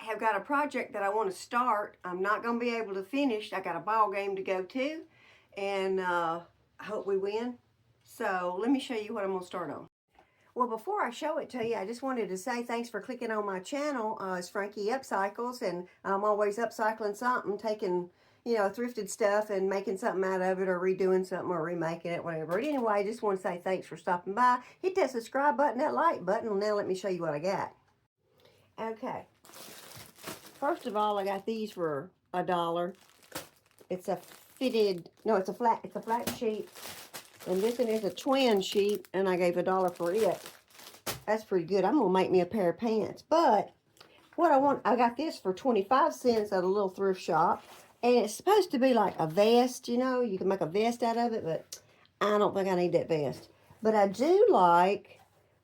have got a project that I want to start. I'm not going to be able to finish. I got a ball game to go to, and I hope we win. So let me show you what I'm going to start on. Well, before I show it to you, I just wanted to say thanks for clicking on my channel. It's Frankie Upcycles, and I'm always upcycling something, taking, thrifted stuff and making something out of it, or redoing something, or remaking it, whatever. But anyway, I just want to say thanks for stopping by. Hit that subscribe button, that like button, and now let me show you what I got. Okay. First of all, I got these for $1. It's a fitted, no, it's a flat sheet. And this one is a twin sheet, and I gave $1 for it. That's pretty good. I'm gonna make me a pair of pants. But what I got this for 25 cents at a little thrift shop. And it's supposed to be like a vest, you can make a vest out of it, but I don't think I need that vest. But I do like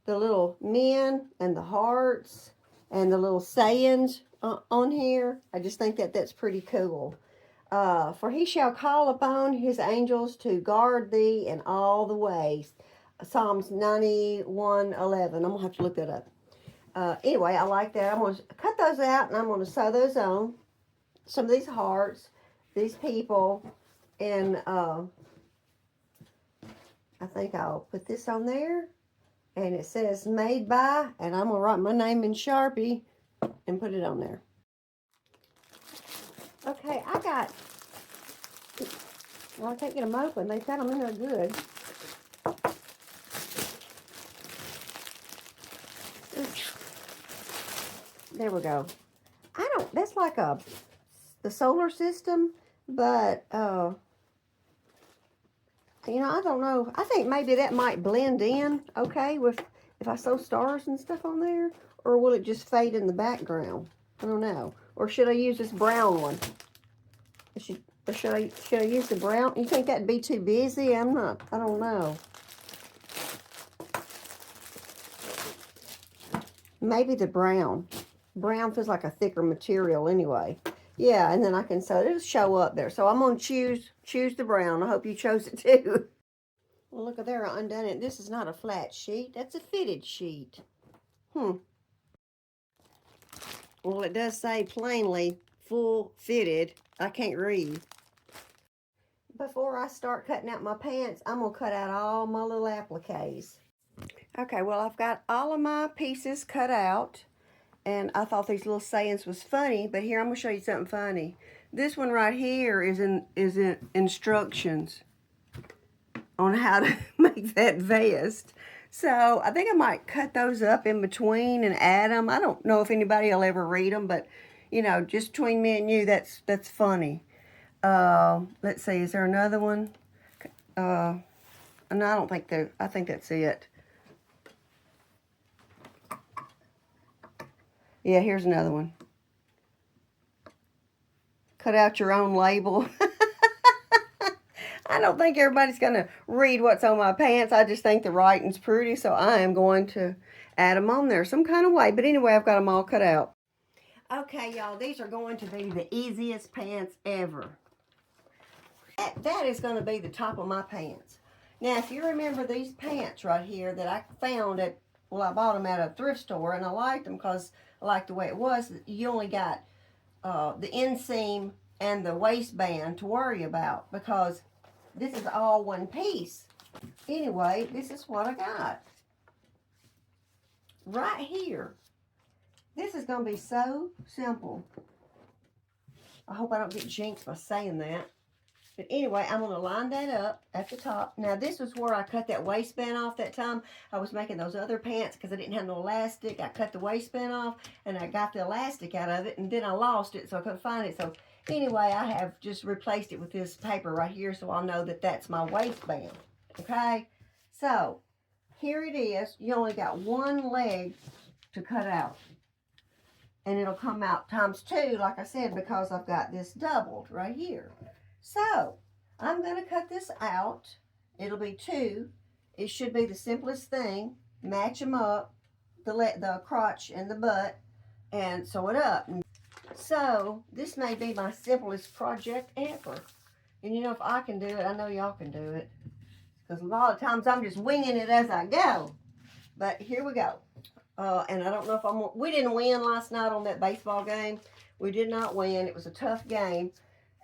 the little men and the hearts and the little sayings on here. I just think that that's pretty cool. For he shall call upon his angels to guard thee in all the ways. Psalms 91:11. I'm going to have to look that up. Anyway, I like that. I'm going to cut those out, and I'm going to sew those on. Some of these hearts, these people, and I think I'll put this on there. And it says made by, and I'm going to write my name in Sharpie and put it on there. Okay, well, I can't get them open. They've got them in there good. There we go. That's like the solar system, but, I don't know. I think maybe that might blend in, okay, if I sew stars and stuff on there, or will it just fade in the background? I don't know. Or should I use this brown one? Should I use the brown? You think that'd be too busy? I don't know. Maybe the brown. Brown feels like a thicker material anyway. Yeah, and then I can sew. It'll show up there. So I'm going to choose the brown. I hope you chose it too. Well, look at there. I undone it. This is not a flat sheet. That's a fitted sheet. Well, it does say plainly, full fitted. I can't read. Before I start cutting out my pants, I'm going to cut out all my little appliques. Okay, well, I've got all of my pieces cut out. And I thought these little sayings was funny, but here I'm going to show you something funny. This one right here is in instructions on how to make that vest. So I think I might cut those up in between and add them. I don't know if anybody will ever read them, but just between me and you, that's funny. Let's see, is there another one? No, I don't think there. I think that's it. Yeah, here's another one. Cut out your own label. I don't think everybody's going to read what's on my pants. I just think the writing's pretty, so I am going to add them on there some kind of way. But anyway, I've got them all cut out. Okay, y'all, these are going to be the easiest pants ever. That is going to be the top of my pants. Now, if you remember these pants right here that I found I bought them at a thrift store, and I liked them because I liked the way it was. You only got the inseam and the waistband to worry about, because this is all one piece. Anyway, this is what I got. Right here. This is going to be so simple. I hope I don't get jinxed by saying that. But anyway, I'm going to line that up at the top. Now, this was where I cut that waistband off that time. I was making those other pants because I didn't have no elastic. I cut the waistband off, and I got the elastic out of it, and then I lost it, so I couldn't find it. So anyway, I have just replaced it with this paper right here, so I'll know that that's my waistband. Okay? So, here it is. You only got one leg to cut out. And it'll come out ×2, like I said, because I've got this doubled right here. So, I'm going to cut this out. It'll be 2. It should be the simplest thing. Match them up, the crotch and the butt, and sew it up. So, this may be my simplest project ever. And if I can do it, I know y'all can do it. Because a lot of times I'm just winging it as I go. But here we go. And I don't know if we didn't win last night on that baseball game. We did not win. It was a tough game.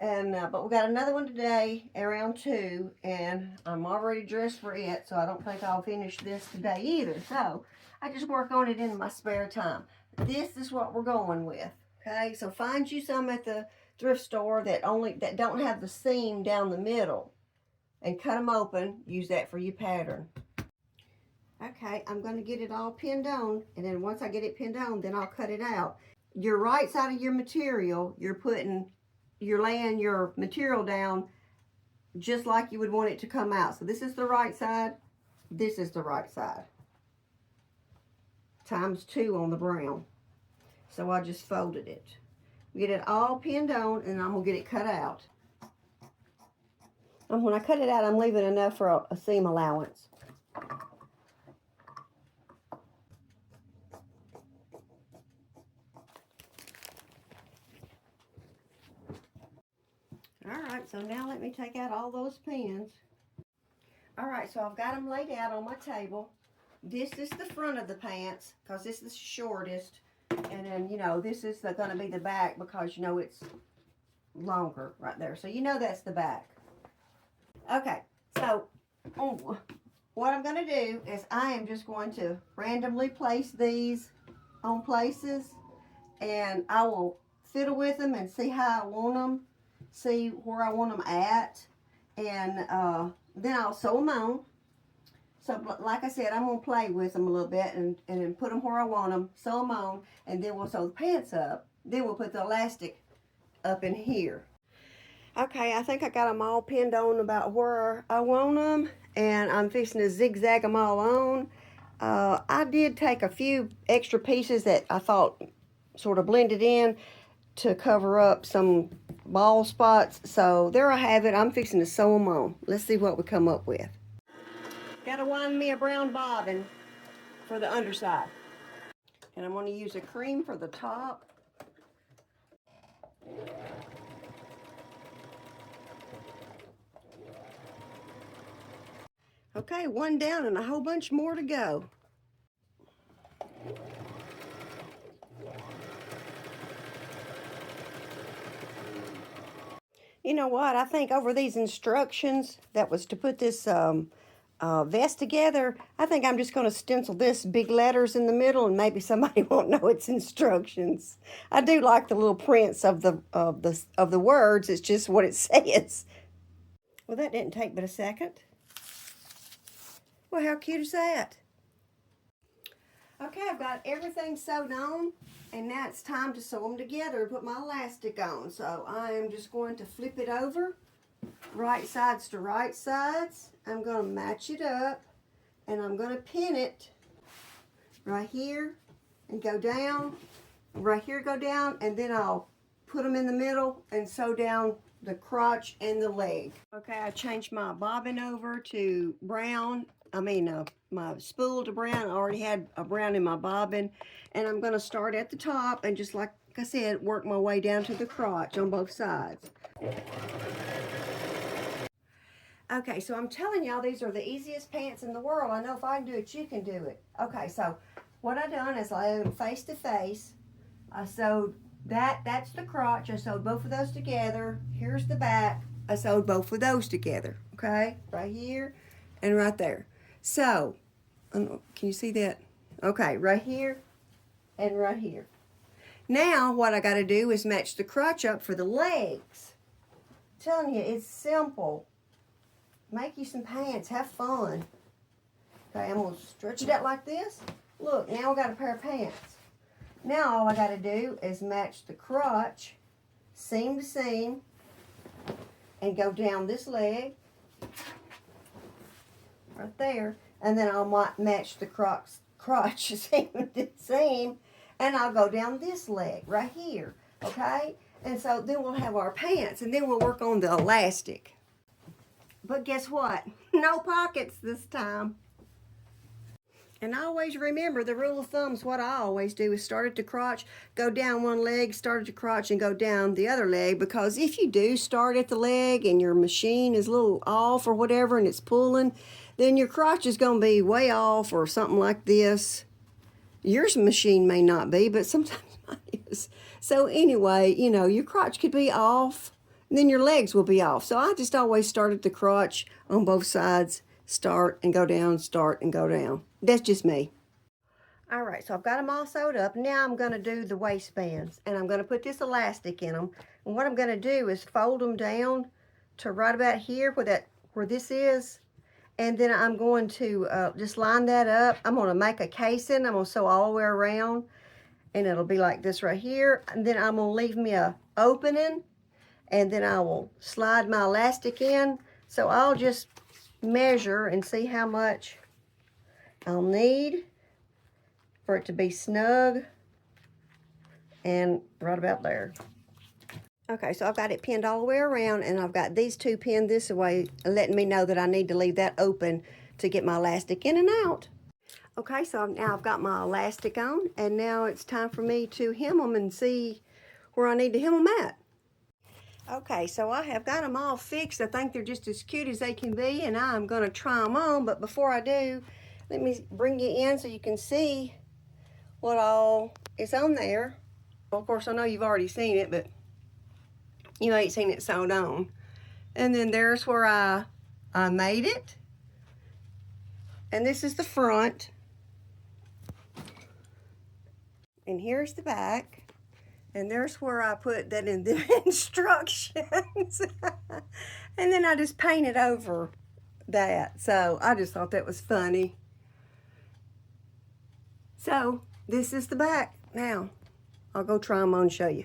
And but we got another one today around 2, and I'm already dressed for it, so I don't think I'll finish this today either. So I just work on it in my spare time. This is what we're going with. Okay, so find you some at the thrift store that don't have the seam down the middle, and cut them open. Use that for your pattern. Okay, I'm going to get it all pinned on, and then once I get it pinned on, then I'll cut it out. Your right side of your material, you're laying your material down just like you would want it to come out. So this is the right side, this is the right side. ×2 on the brown. So I just folded it. Get it all pinned on, and I'm going to get it cut out. And when I cut it out, I'm leaving enough for a seam allowance. Alright, so now let me take out all those pins. Alright, so I've got them laid out on my table. This is the front of the pants, because this is the shortest. And then, you know, this is going to be the back, because, you know, it's longer right there. So, you know that's the back. Okay, so what I'm going to do is I am just going to randomly place these on places. And I will fiddle with them and see how I want them. See where I want them at, and then I'll sew them on. So like I said, I'm going to play with them a little bit and put them where I want them, sew them on, and then we'll sew the pants up. Then we'll put the elastic up in here. Okay, I think I got them all pinned on about where I want them, and I'm fixing to zigzag them all on. I did take a few extra pieces that I thought sort of blended in to cover up some ball spots. So there I have it. I'm fixing to sew them on. Let's see what we come up with. Gotta wind me a brown bobbin for the underside. And I'm going to use a cream for the top. Okay, one down and a whole bunch more to go. You know what? I think over these instructions that was to put this vest together, I think I'm just going to stencil this big letters in the middle, and maybe somebody won't know it's instructions. I do like the little prints of the words. It's just what it says. Well, that didn't take but a second. Well, how cute is that? Okay, I've got everything sewed on, and now it's time to sew them together and put my elastic on. So I am just going to flip it over, right sides to right sides. I'm going to match it up, and I'm going to pin it right here and go down, right here go down, and then I'll put them in the middle and sew down the crotch and the leg. Okay, I changed my bobbin over to brown. My spool to brown. I already had a brown in my bobbin, and I'm going to start at the top and just like I said, work my way down to the crotch on both sides. Okay, so I'm telling y'all, these are the easiest pants in the world. I know if I can do it, you can do it. Okay, so what I done is I laid them face to face. I sewed that's the crotch. I sewed both of those together. Here's the back. I sewed both of those together. Okay, right here and right there. So, can you see that? Okay, right here and right here. Now, what I got to do is match the crotch up for the legs. I'm telling you, it's simple. Make you some pants. Have fun. Okay, I'm going to stretch it out like this. Look, now I got a pair of pants. Now, all I got to do is match the crotch, seam to seam, and go down this leg. Right there, and then I'll match the crotch seam to seam, and I'll go down this leg right here, okay? And so then we'll have our pants, and then we'll work on the elastic. But guess what? No pockets this time. And I always remember the rule of thumb is what I always do is start at the crotch, go down one leg, start at the crotch, and go down the other leg. Because if you do start at the leg and your machine is a little off or whatever and it's pulling, then your crotch is going to be way off or something like this. Yours machine may not be, but sometimes mine is. So anyway, you know, your crotch could be off, and then your legs will be off. So I just always start at the crotch on both sides, start and go down, start and go down. That's just me. All right, so I've got them all sewed up. Now I'm going to do the waistbands, and I'm going to put this elastic in them. And what I'm going to do is fold them down to right about here where this is. And then I'm going to just line that up. I'm going to make a casing. I'm going to sew all the way around. And it'll be like this right here. And then I'm going to leave me a opening. And then I will slide my elastic in. So I'll just measure and see how much I'll need for it to be snug. And right about there. Okay, so I've got it pinned all the way around, and I've got these two pinned this way, letting me know that I need to leave that open to get my elastic in and out. Okay, so now I've got my elastic on, and now it's time for me to hem them and see where I need to hem them at. Okay, so I have got them all fixed. I think they're just as cute as they can be, and I'm going to try them on. But before I do, let me bring you in so you can see what all is on there. Well, of course, I know you've already seen it, but you ain't seen it sewed on. And then there's where I made it. And this is the front. And here's the back. And there's where I put that in the instructions. And then I just painted over that. So I just thought that was funny. So this is the back. Now, I'll go try them on and show you.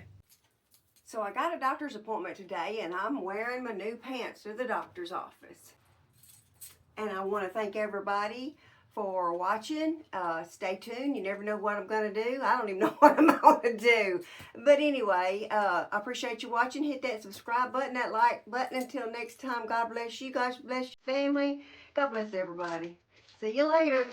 So I got a doctor's appointment today, and I'm wearing my new pants to the doctor's office. And I want to thank everybody for watching. Stay tuned. You never know what I'm going to do. I don't even know what I'm going to do. But anyway, I appreciate you watching. Hit that subscribe button, that like button. Until next time, God bless you. God bless your family. God bless everybody. See you later.